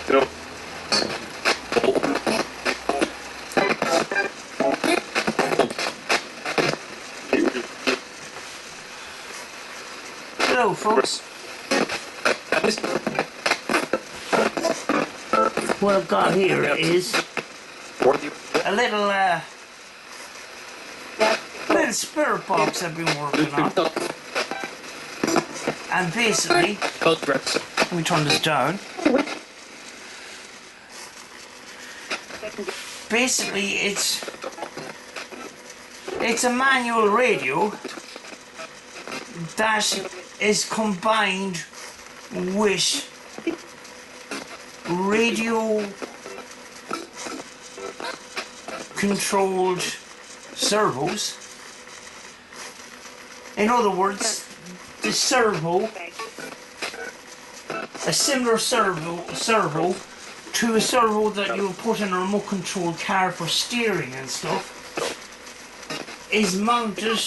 Hello folks. What I've got here is a little spirit box I've been working on. And basically, let me turn this down. Basically it's a manual radio that is combined with radio controlled servos. In other words, the servo, a similar servo to a servo that you would put in a remote controlled car for steering and stuff, is mounted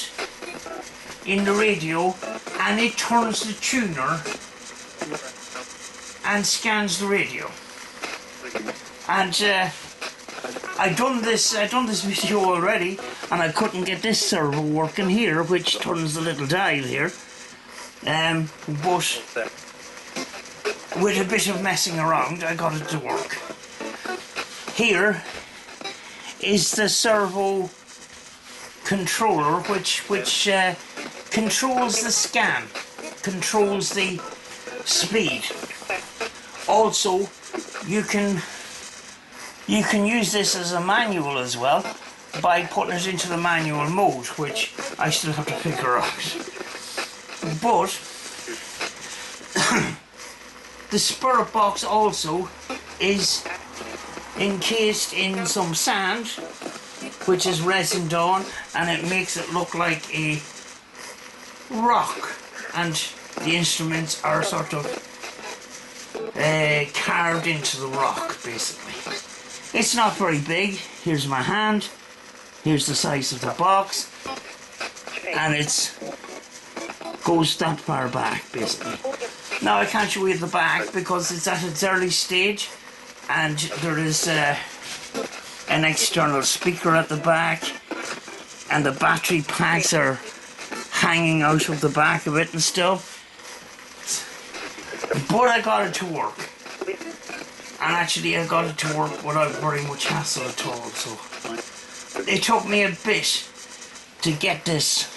in the radio, and it turns the tuner and scans the radio. And I done this video already, and I couldn't get this servo working here, which turns the little dial here. But with a bit of messing around, I got it to work. Here is the servo controller, which controls the scan, controls the speed. Also, you can use this as a manual as well by putting it into the manual mode, which I still have to figure out. But the Spirt Box also is encased in some sand, which is resined on, and it makes it look like a rock, and the instruments are sort of carved into the rock, basically. It's not very big. Here's my hand, here's the size of the box, and it goes that far back, basically. Now I can't show you the back because it's at its early stage, and there is an external speaker at the back, and the battery packs are hanging out of the back of it and stuff. But I got it to work, and actually I got it to work without very much hassle at all. So it took me a bit to get this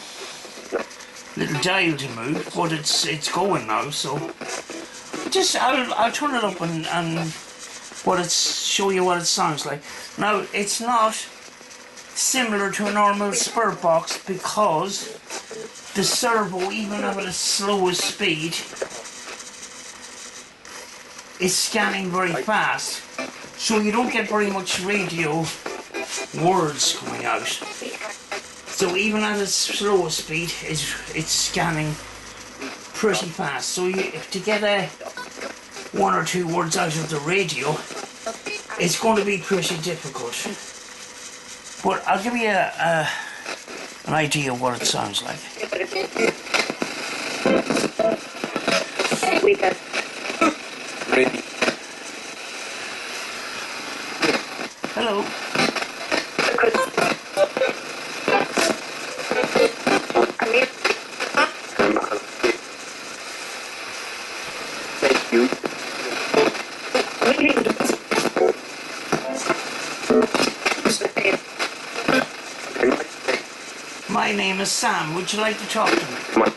little dial to move, but it's going now. So just I'll turn it up and show you what it sounds like. Now it's not similar to a normal Spirt Box because the servo, even at a slower speed, is scanning very fast, so you don't get very much radio words coming out. So even at a slower speed, it's scanning pretty fast. So to get one or two words out of the radio, it's going to be pretty difficult. But I'll give you an idea of what it sounds like. Hello. Thank you. My name is Sam. Would you like to talk to me? Come on.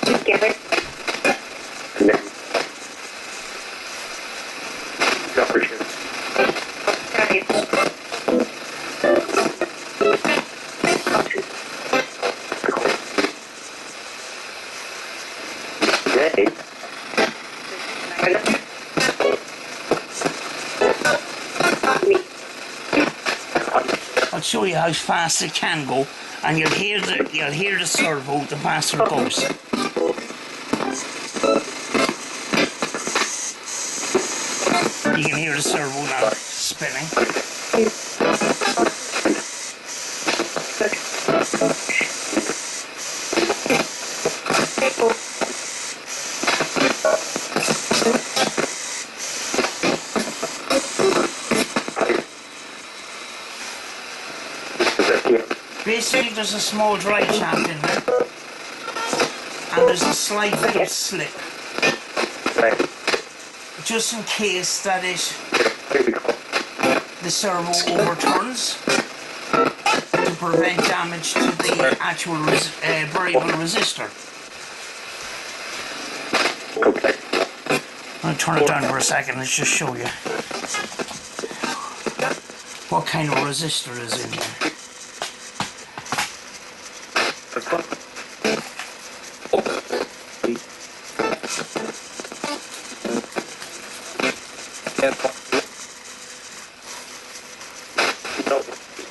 Together. I'll show you how fast it can go, and you'll hear the servo the faster it goes. You can hear the servo now spinning. Basically, there's a small drive shaft in there, and there's a slight bit of slip, just in case that the servo overturns, to prevent damage to the actual variable resistor. I'm going to turn it down for a second and just show you what kind of resistor is in here.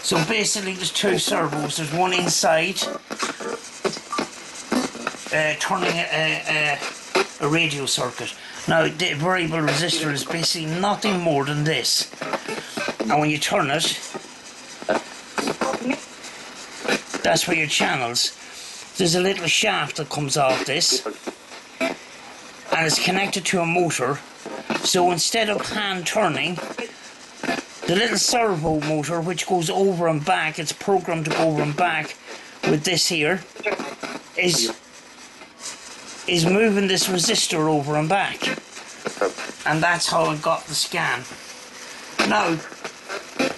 So basically there's two servos. There's one inside turning a radio circuit. Now the variable resistor is basically nothing more than this. And when you turn it, that's where your channels. There's a little shaft that comes off this, and it's connected to a motor. So instead of hand turning, the little servo motor, which goes over and back, it's programmed to go over and back with this here, is moving this resistor over and back. And that's how I got the scan. Now,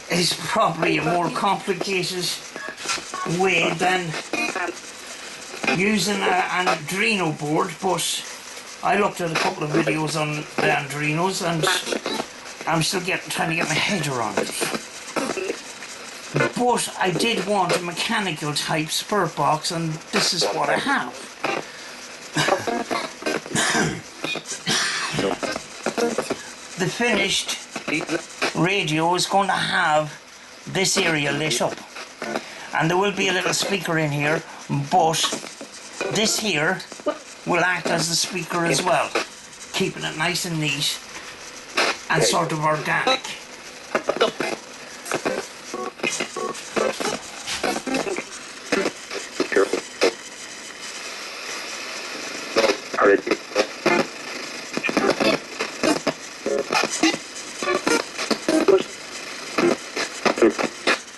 it's probably a more complicated way than using an Arduino board, but I looked at a couple of videos on the Arduinos and I'm still trying to get my head around it. But I did want a mechanical type Spirt box, and this is what I have. The finished radio is going to have this area lit up, and there will be a little speaker in here, but this here will act as the speaker as well, keeping it nice and neat and sort of organic.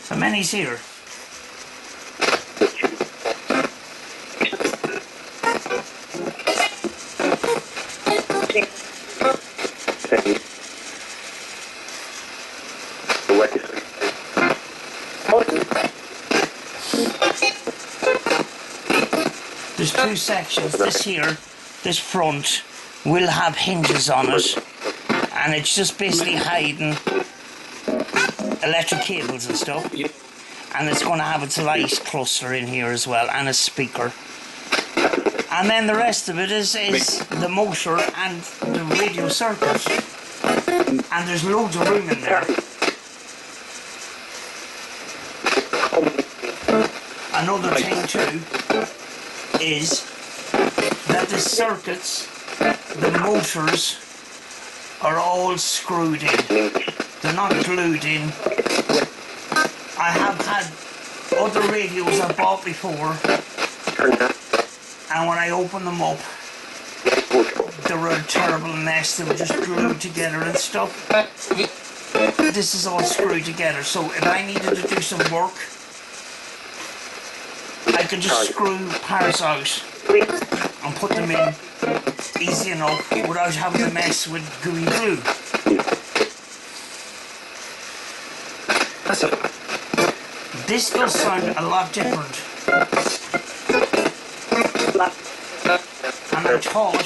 How many's here? There's two sections. This here, this front, will have hinges on it, and it's just basically hiding electric cables and stuff. And it's going to have its light cluster in here as well, and a speaker. And then the rest of it is the motor and the radio circuit. And there's loads of room in there. Another thing too is that the circuits, the motors, are all screwed in. They're not glued in. I have had other radios I bought before, and when I opened them up, they were a terrible mess. They were just glued together and stuff. This is all screwed together, so if I needed to do some work, I could just screw parts out and put them in easy enough without having to mess with gooey glue. This does sound a lot different. And I thought,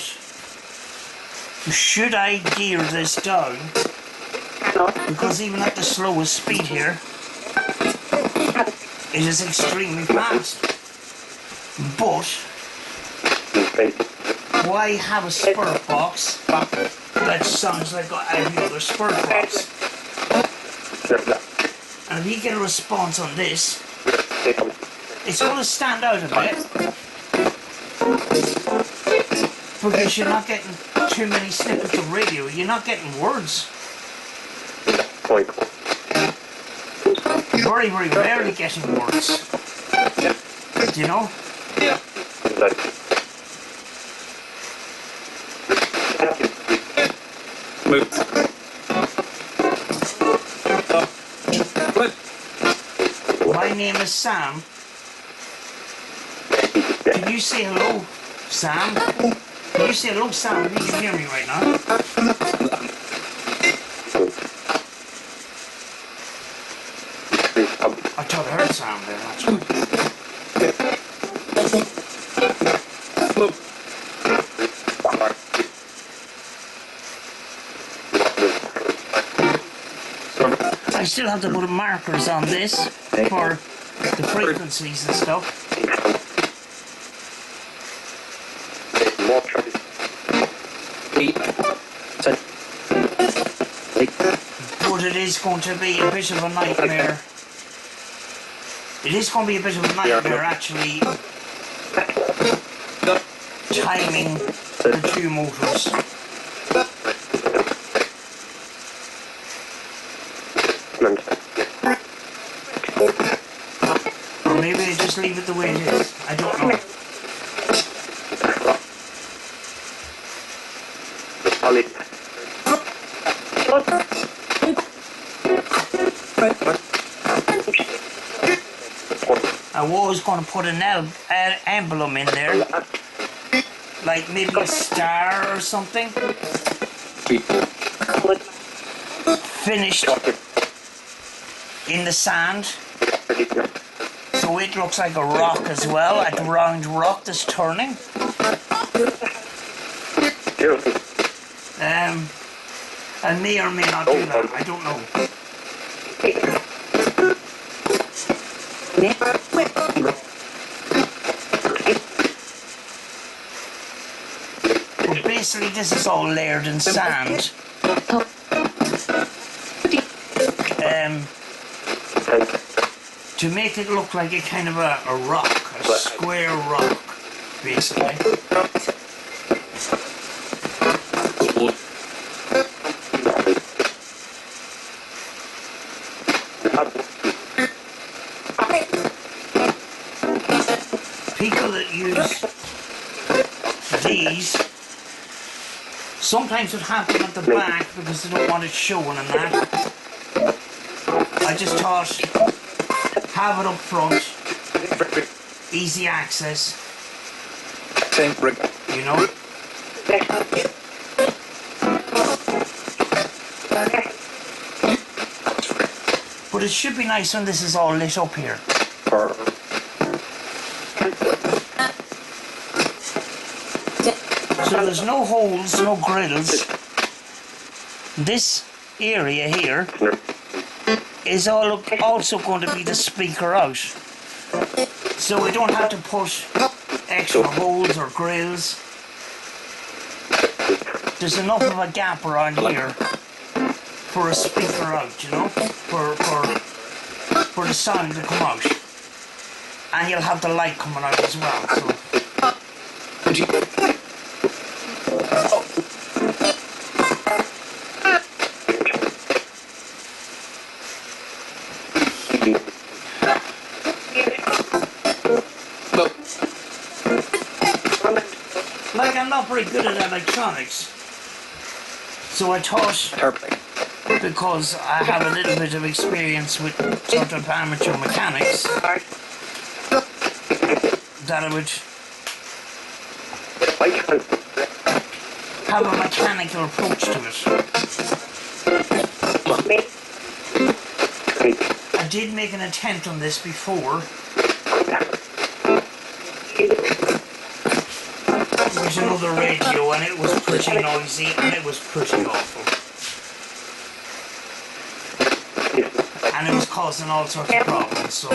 should I gear this down? Because even at the slowest speed here, it is extremely fast. But why have a Spirt box that sounds like every other Spirt box? And if you get a response on this, it's going to stand out a bit, because you're not getting too many snippets of radio. You're not getting words. Very, very rarely getting words. You know? My name is Sam. Can you say hello, Sam? Can you say hello, Sam? You can hear me right now. I thought I heard Sam there, actually. I still have to put markers on this for the frequencies and stuff. But it is going to be a bit of a nightmare. It is going to be a bit of a nightmare actually timing the two motors. Or maybe I just leave it the way it is. I don't know. I was going to put an emblem in there, like maybe a star or something. Finished in the sand, so it looks like a rock as well, a round rock that's turning. I may or may not do that, I don't know. But basically this is all layered in sand. To make it look like a kind of a rock, a square rock, basically. People that use these sometimes would have them at the back because they don't want it showing and that. I just thought, have it up front, easy access, you know. But it should be nice when this is all lit up here. So there's no holes, no grills. This area here is also going to be the speaker out. So we don't have to put extra holes or grills. There's enough of a gap around here for a speaker out, you know, for the sound to come out. And you'll have the light coming out as well. So. Like, I'm not very good at electronics, so I thought, because I have a little bit of experience with sort of amateur mechanics, that I would have a mechanical approach to it. I did make an attempt on this before. It was another radio and it was pretty noisy and it was pretty awful. And it was causing all sorts of problems, so.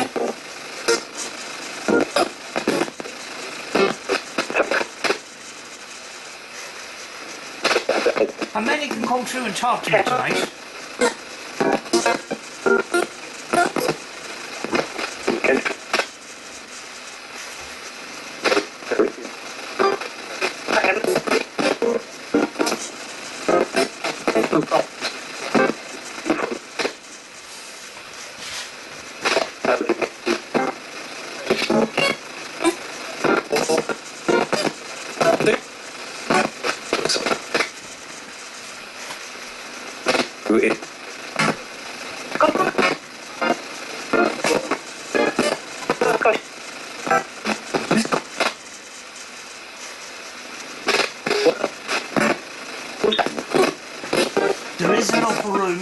And then you can come through and talk to me tonight.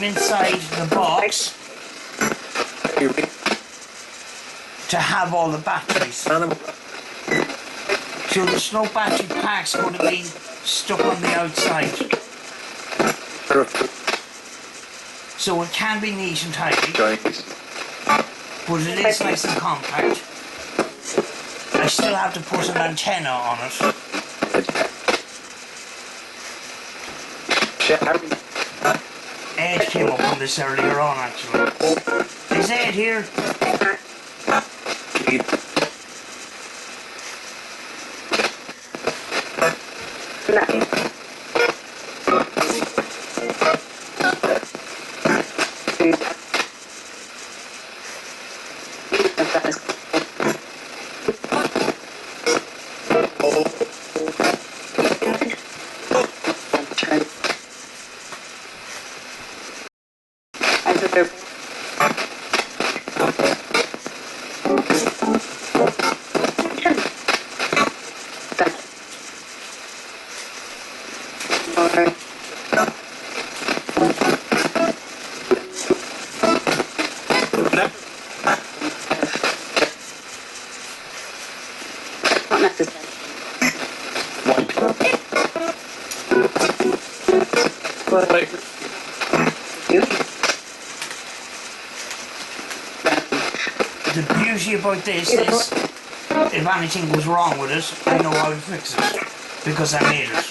inside the box to have all the batteries. So there's no battery packs going to be stuck on the outside. So it can be neat and tidy, but it is nice and compact. I still have to put an antenna on it. Ed came up on this earlier on, actually. Is Ed here? The beauty about this is, if anything goes wrong with it, I know how to fix it, because I made it.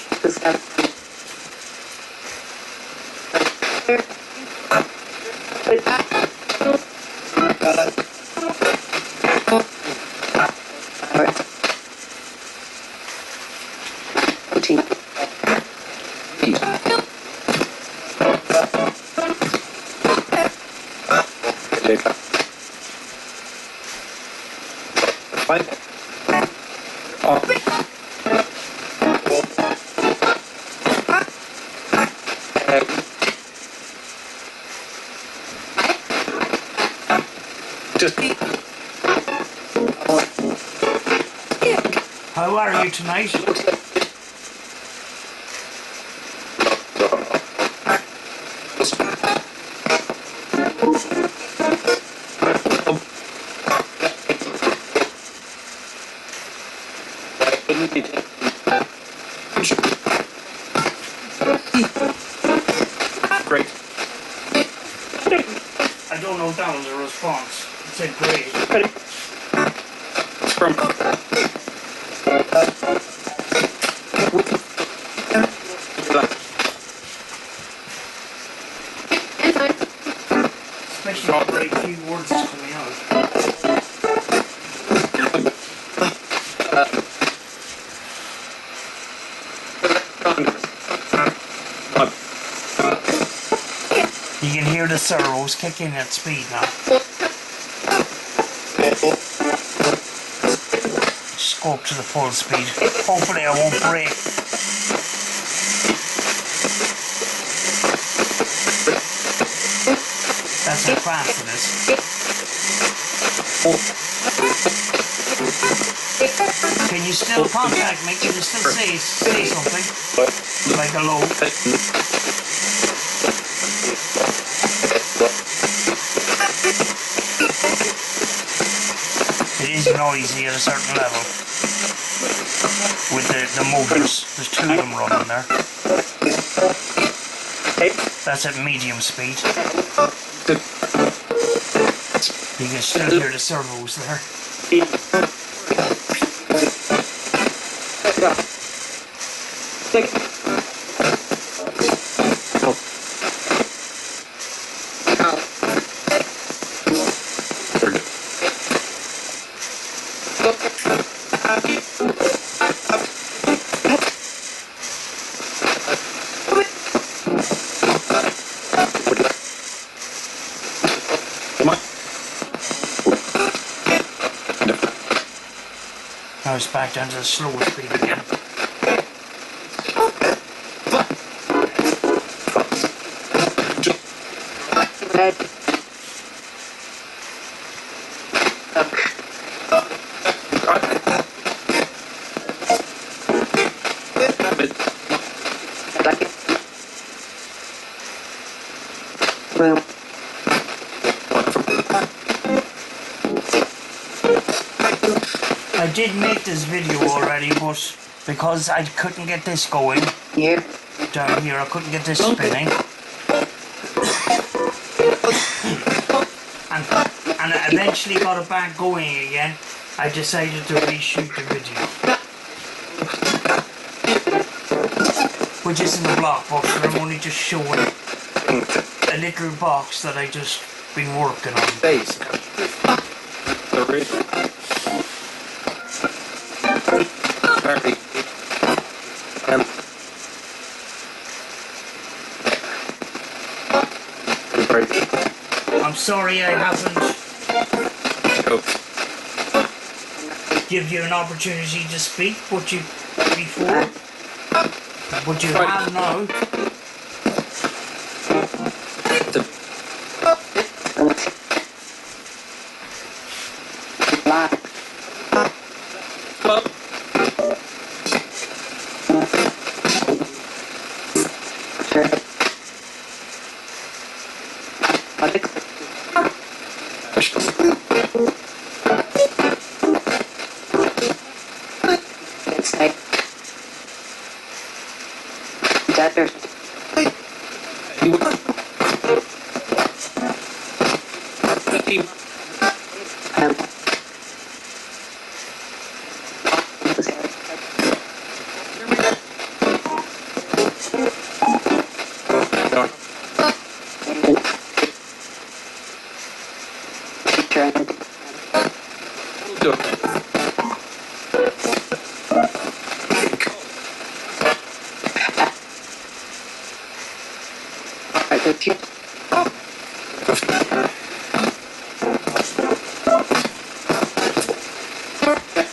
How are you tonight? Great. I don't know down the response. It said great. It's from Especially the very few words that's coming out. You can hear the servos kicking at speed now. Just go up to the full speed. Hopefully I won't break. That's how fast it is. Can you still contact me? Can you still say something? Like hello? It is noisy at a certain level. With the motors. There's two of them running there. That's at medium speed. You can still hear the servos there. Now it's back down to the slower speed again. I did make this video already, but because I couldn't get this going Here. down here, I couldn't get this spinning. And I eventually got it back going again. I decided to reshoot the video. Which isn't a blockbuster, I'm only just showing a little box that I just been working on. Base. The rig. Sorry. I'm sorry I haven't give you an opportunity to speak, but you before. But you have now.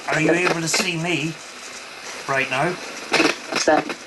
Are you able to see me right now? What's that?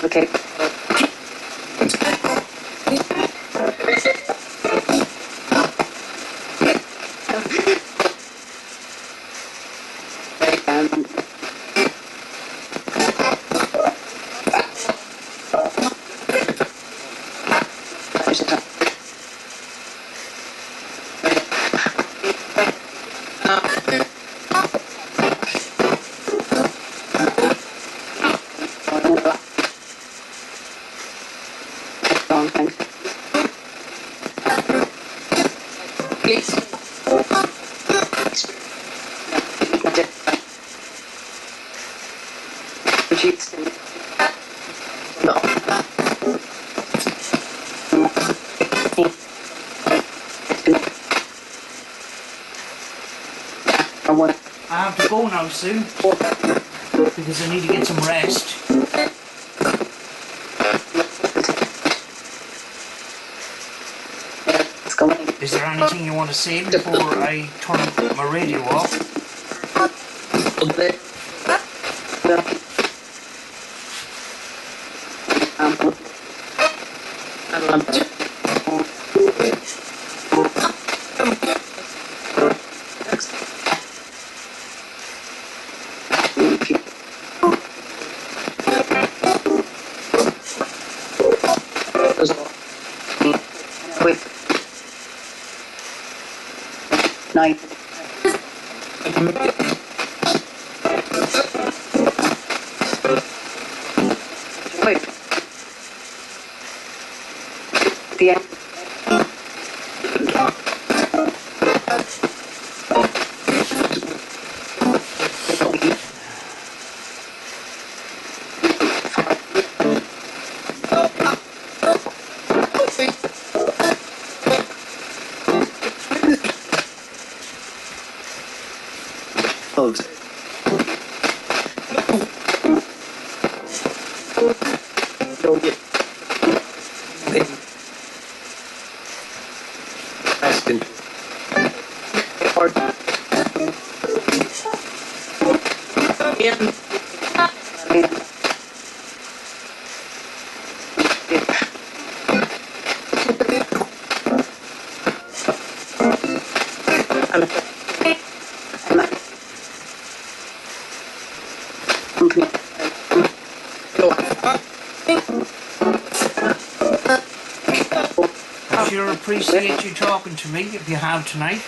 Okay. I have to go now soon because I need to get some rest. Is there anything you want to say before I turn my radio off? Night. Wait. The end. Asking. I sure appreciate you talking to me if you have tonight.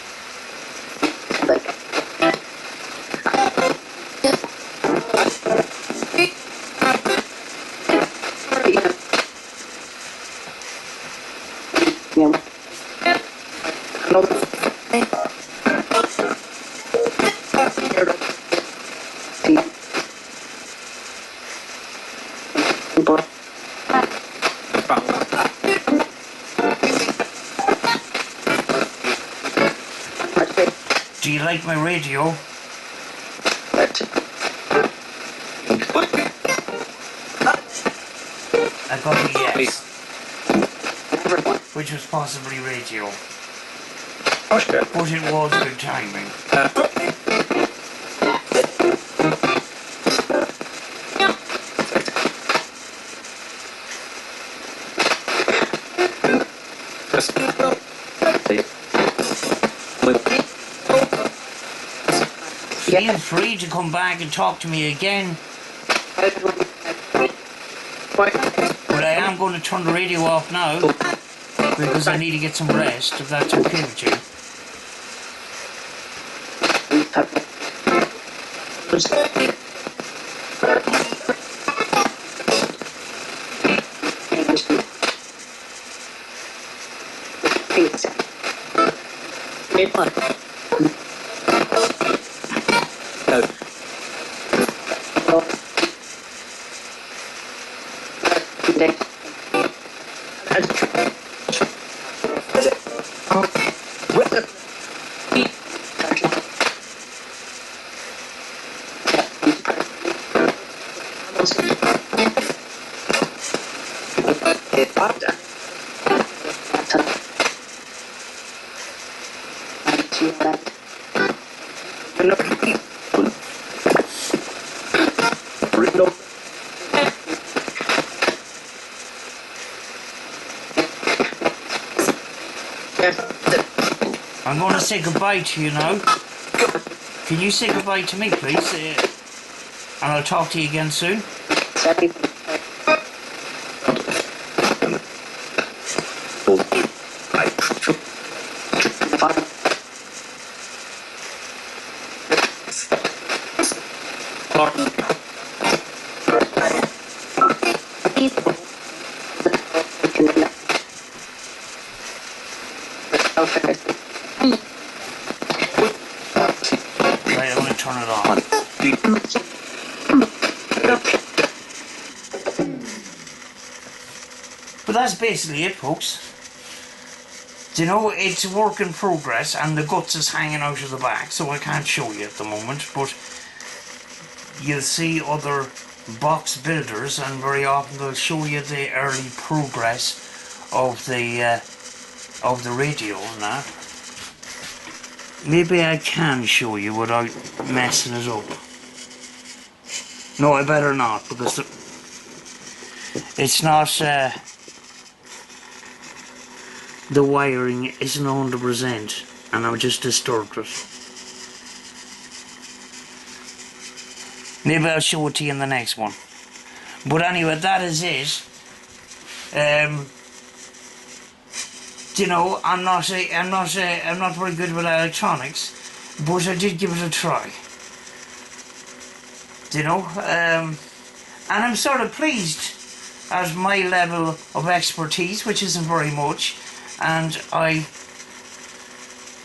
Do you like my radio? I got a yes. Which was possibly radio. Okay. But it was good timing. Feel free to come back and talk to me again. But I am going to turn the radio off now because I need to get some rest, if that's okay with you. I'm going to say goodbye to you now. Can you say goodbye to me, please? And I'll talk to you again soon. Right, I'm going to turn it on. But that's basically it, folks. You know, it's a work in progress and the guts is hanging out of the back, so I can't show you at the moment, but you'll see other box builders and very often they'll show you the early progress of the radio and that. Maybe I can show you without messing it up. No, I better not, because it's not the wiring isn't 100% and I'll just distort it. Maybe I'll show it to you in the next one. But anyway, that is it. You know, I'm not very good with electronics, but I did give it a try. You know, and I'm sort of pleased at my level of expertise, which isn't very much, and I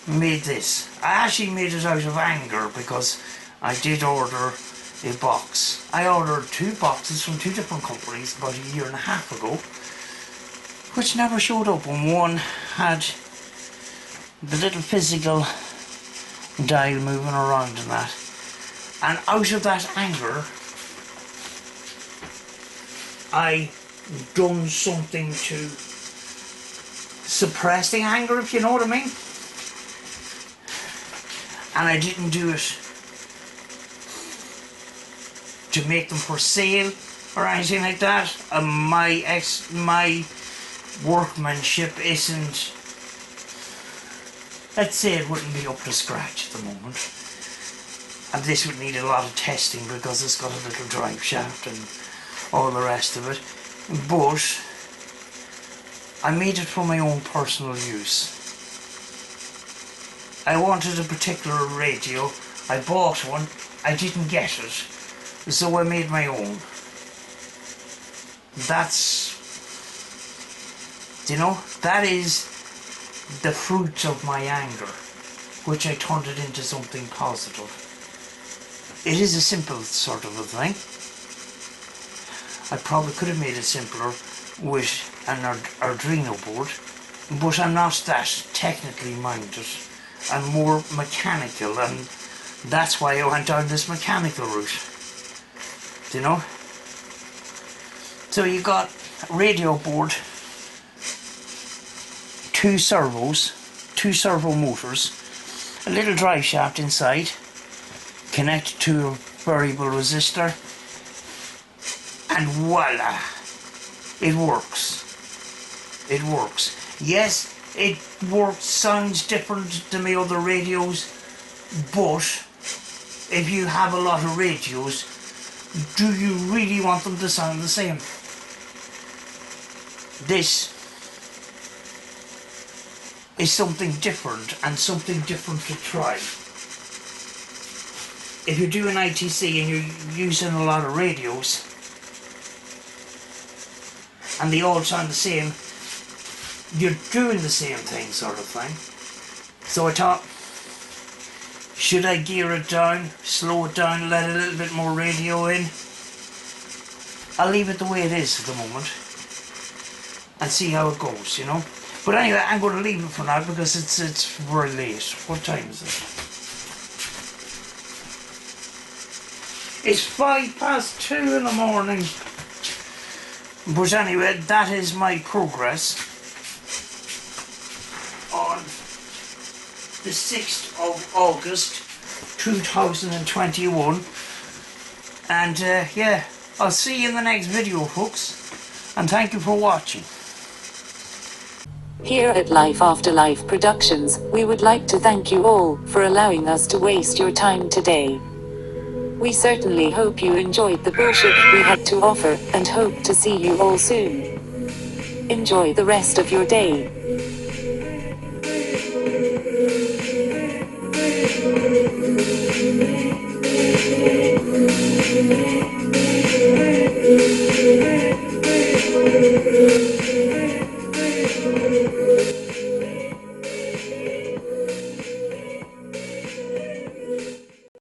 made this. I actually made it out of anger because I did order a box. I ordered 2 boxes from 2 different companies about a year and a half ago, which never showed up, and one had the little physical dial moving around and that. And out of that anger, I done something to suppress the anger, if you know what I mean. And I didn't do it to make them for sale or anything like that. My workmanship isn't, let's say it wouldn't be up to scratch at the moment. And this would need a lot of testing because it's got a little drive shaft and all the rest of it. But I made it for my own personal use. I wanted a particular radio. I bought one. I didn't get it. So I made my own. That's, you know, that is the fruit of my anger, which I turned it into something positive. It is a simple sort of a thing. I probably could have made it simpler with an Arduino board, but I'm not that technically minded. I'm more mechanical, and that's why I went down this mechanical route. You know? So you got a radio board, two servos, two servo motors, a little drive shaft inside, connected to a variable resistor, and voila, it works. It works. Yes, it works, sounds different to my other radios, but if you have a lot of radios, do you really want them to sound the same? This is something different, and something different to try. If you're doing ITC and you're using a lot of radios and they all sound the same, you're doing the same thing, sort of thing. So I thought, should I gear it down, slow it down, let a little bit more radio in? I'll leave it the way it is at the moment and see how it goes, you know. But anyway, I'm going to leave it for now because it's very late. What time is it? It's 2:05 in the morning. But anyway, that is my progress on the 6th of August 2021. And yeah, I'll see you in the next video, folks. And thank you for watching. Here at Life Afterlife Productions, we would like to thank you all for allowing us to waste your time today. We certainly hope you enjoyed the bullshit we had to offer, and hope to see you all soon. Enjoy the rest of your day.